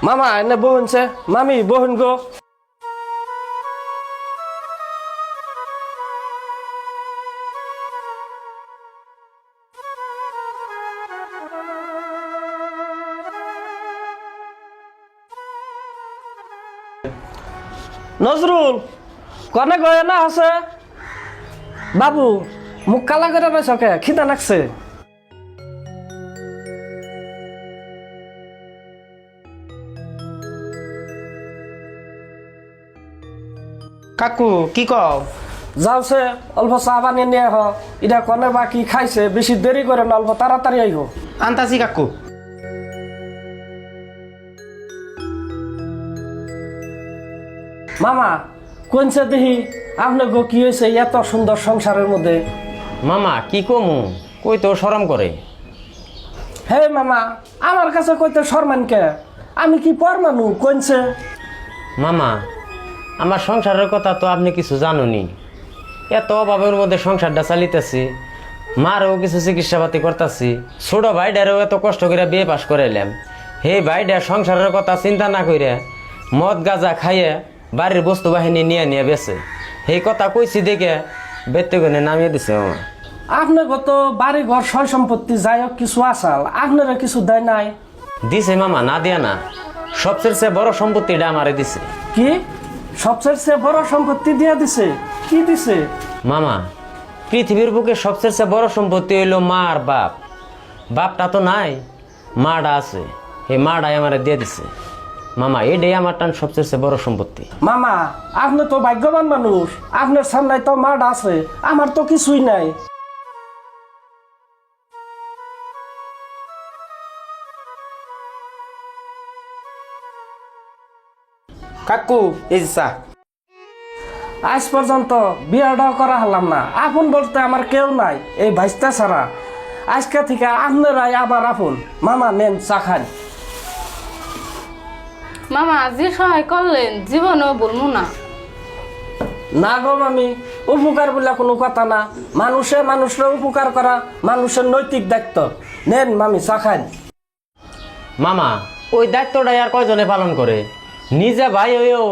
মামা এনে বহনছে মামি বহন গো। নজরুল কনে গয়ে না আছে বাবু মুখ কালা করে রয়েছ কে খিদা লাগছে। কাকু কি কও? যাওছে অল্প চা বানিয়ে নিয়ে আহ এটা কনে বা কি খাইছে বেশি দেরি করে না অল্প তাড়াতাড়ি আইহ। আনতাছি কাকু। মামা কোনছে দেখি আপনি গো কি হয়েছে এত সুন্দর সংসারের মধ্যে। মামা কি কমু কই তো শরম করে। হে মামা আমার কাছে কইতে শর্মান কে আমি কি পর মানু কোনছে। মামা আমার সংসারের কথা তো আপনি কিছু জানুনি। এত অভাবের মধ্যে সংসারটা চালিতেছি, মারও কিছু চিকিৎসাপাতি করতেছি, ছোট ভাইডারেও এত কষ্ট করে বিয়ে পাশ করাইলাম। হে ভাইডা সংসারের কথা চিন্তা না করে মদ গাঁজা খাইয়ে বাড়ির বস্তু বাহিনী নিয়ে নিয়ে বেছে। সেই কথা কইছি দেখে বেত্তগণে নামিয়ে দিছে মামা। আপনার কত বাড়ি ঘর সয় সম্পত্তি যাই হোক কিছু আসাল আপনারা কিছু দেয় নাই। দিছে মামা, না দিয়া না। সবচেয়ে বড় সম্পত্তিটা আমারে দিছে। কি সবচেয়ে বড় সম্পত্তি দিয়ে দিছে? কি দিছে? মামা পৃথিবীর বুকে সবচেয়ে বড় সম্পত্তি হইল মা আর বাপ। বাপটা তো নাই, মাটা আছে। এই মাটাই আমারে দিয়ে দিছে মামা। এটাই আমার টান সবচেয়ে বড় সম্পত্তি। মামা আপনি তো ভাগ্যবান মানুষ, আপনার সামনে তো মাঠ আছে, আমার তো কিছুই নাই। কাকু এই যে চা। আজ পর্যন্ত বিয়েটাও করা হলাম না, আপন বলতে আমার কেউ নাই এই ভাইস্তা ছাড়া। আজকে থেকে আপনারাই আমার আপন। মামা নেন চা খান। মামা যে সহায় করলেন জীবনেও বলবো না। না গো মামি, উপকার বলে কোনো কথা না। মানুষের উপকার করা মানুষের নৈতিক দায়িত্ব। নেন মামি চা খান। মামা ওই দায়িত্বটাই আর কয়জনে পালন করে? নিজে ভাই হয়েও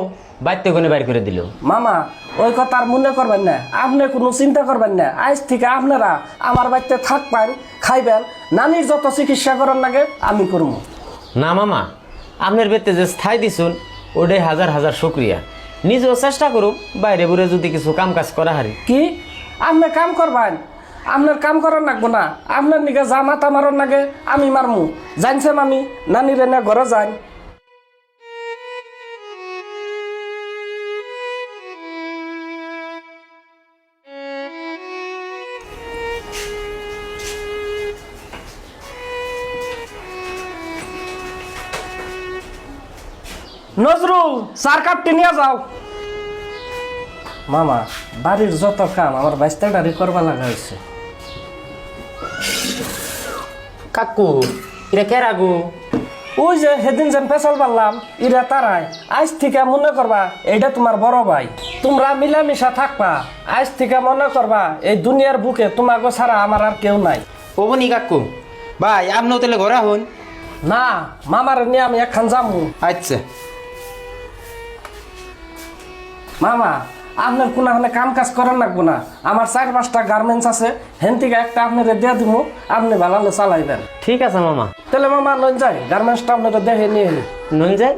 বাইতে কোনে বাইর করে দিল। মামা ওই কথা আর মনে করবেন না, আপনি কোনো চিন্তা করবেন না। আজ থেকে আপনারা আমার বাড়িতে থাকবেন, খাইবেন, নানির যত চিকিৎসা করার লাগে আমি করবো। না মামা, আপনার বেতে যে স্থায়ী দিছুন ওটাই হাজার হাজার শুক্রিয়া। নিজেও চেষ্টা করুক বাইরে বুড়ে যদি কিছু কাম কাজ করা হারি। কি আপনি কাম করবেন? আপনার কাম করার লাগবো না, আপনার নিকে যা মাথা মারার লাগে আমি মারমু। জানছেন আমি নানির এনে ঘরে যাই। নজরুল চার কাপটি নিয়ে যাও। মামা বাড়ির যত কাম আমার বাইস্তাটারি করবা লাগা হয়েছে। কাকু এটা কে রাগু? ওই যে সেদিন যেন ফেসাল পারলাম ইরা তারাই। আজ থেকে মনে করবা এইটা তোমার বড় ভাই, তোমরা মিলামিশা থাকবা। আজ থেকে মনে করবা এই দুনিয়ার বুকে তোমাকে ছাড়া আমার আর কেউ নাই। ওবনি কাকু ভাই আপনিও তাহলে ঘরে হন। না মামার নিয়ে আমি একখান যামু। আচ্ছা মামা আপনার কোনাখানে কাম কাজ করার লাগবো না, আমার 4-5টা গার্মেন্টস আছে, হেন থেকে একটা আপনারা দিয়ে দিব, আপনি ভালো চালাইবেন। ঠিক আছে মামা, তাহলে মামা লন যাই, গার্মেন্টসটা আপনারা দেখে নিয়ে এলি। নুন যাই।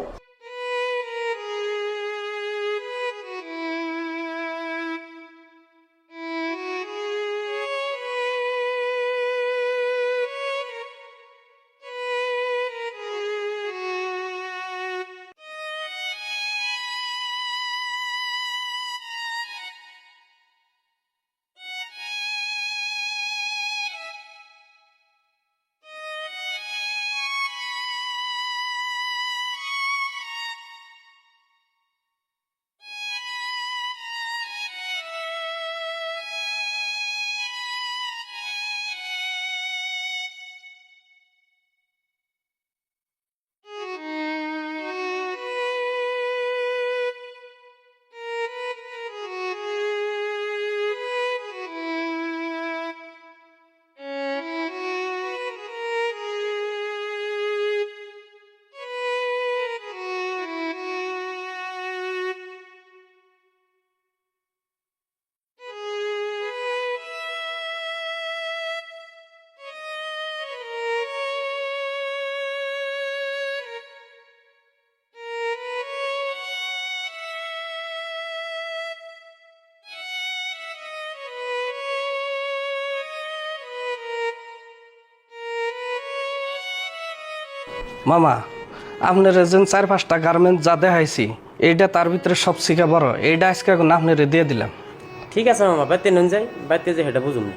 মামা আপনার যে 4-5টা গার্মেন্ট যা দেখাইছি এইটা তার ভিতরে সবথেকে বড়, এইটা আজকে আপনারে দিয়ে দিলাম। ঠিক আছে মামা, বাইতে নুন যাই, বাইতে যে সেটা বুঝুন না।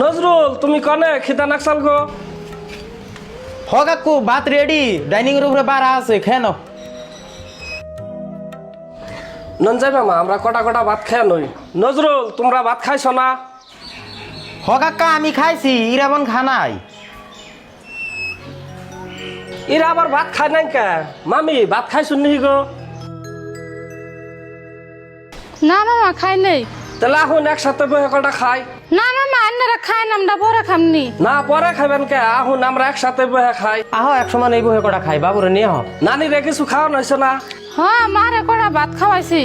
নজরুল তুমি কনে খিদা নাকসাল গো? হ কাকু, ভাত রেডি, ডাইনিং এর উপরে বাড়া আছে, খেয়ে নাও। নন যাই মামা, আমরা কটা কটা ভাত খেয়ে নই। নজরুল তোমরা ভাত খাইছ না? হ কাকা, আমি খাইছি, ইরাবন খানাই। এরা আবার ভাত খায় নাই কে? মামি ভাত খাইছুন নি গো? না মামা খাই নেই। তাহলে এখন একসাথে বসে কটা খাই। না মামা আপনারা খাই না, আমরা পরে খামনি। না পরে খাবেন কে? এখন আমরা একসাথে বসে খাই। আহ, এক সময় এই বহে কটা খাই, বাবুরে নিয়ে আহ। নানিরে কিছু খাওয়া নইছে না? হ্যাঁ মারে কটা ভাত খাওয়াইছি।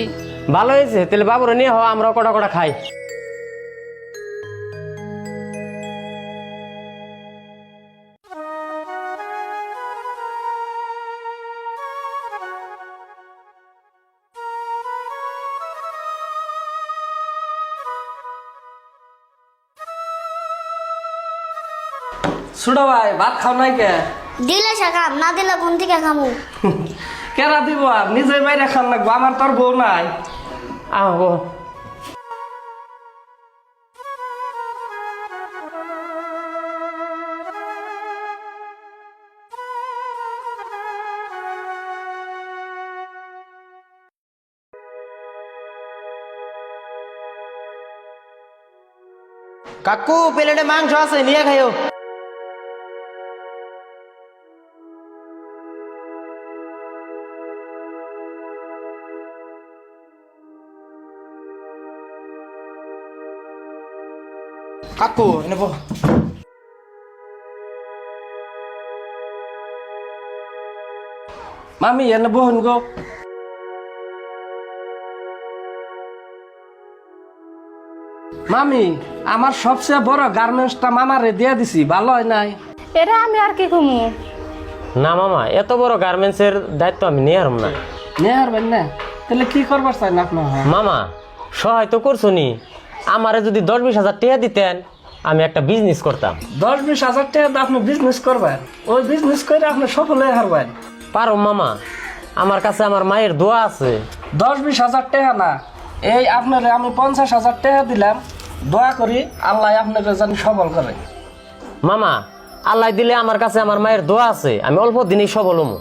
ভালো হয়েছে, তাহলে বাবুরে নিয়ে আহ, আমরা কটা কটা খাই। ছোট ভাই ভাত খাও নাই কে? দিলে শাকাম, না দিলে কোন থেকে খামু? কেরা দিব আর নিজে বাইরে খান লাগবো, আমার তোর বউ নাই। আহ গো। কাকু, প্লেটে মাংস আছে, নিয়ে খাইও। কাকু এনে বহ। মামি এনে বহন গো। মামি আমার সবচেয়ে বড় গার্মেন্টসটা মামারে দিয়ে দিছি, ভালো হয় নাই? এটা আমি আর কি কমু? না মামা, এত বড় গার্মেন্টসের দায়িত্ব আমি নিয়ে আরম না। নিয়ে হারবেন না? তাহলে কি করবার চাই না আপনার? মামা সহায় তো করছো নি, আমারে যদি 10-20 হাজার টাকা দিতেন আমি একটা বিজনেস করতাম। 10-20 হাজার টাকা দিয়ে আপনি বিজনেস করবেন? ওই বিজনেস করে আপনি সফল হয়ে হারবেন? পারো মামা, আমার কাছে আমার মায়ের দোয়া আছে। 10-20 হাজার টাকা না, এই আপনারে আমি 50 হাজার টাকা দিলাম, দোয়া করি আল্লাহ আপনাকে যেন সবল করে। মামা আল্লাহ দিলে আমার কাছে আমার মায়ের দোয়া আছে, আমি অল্প দিনেই সবল হমু।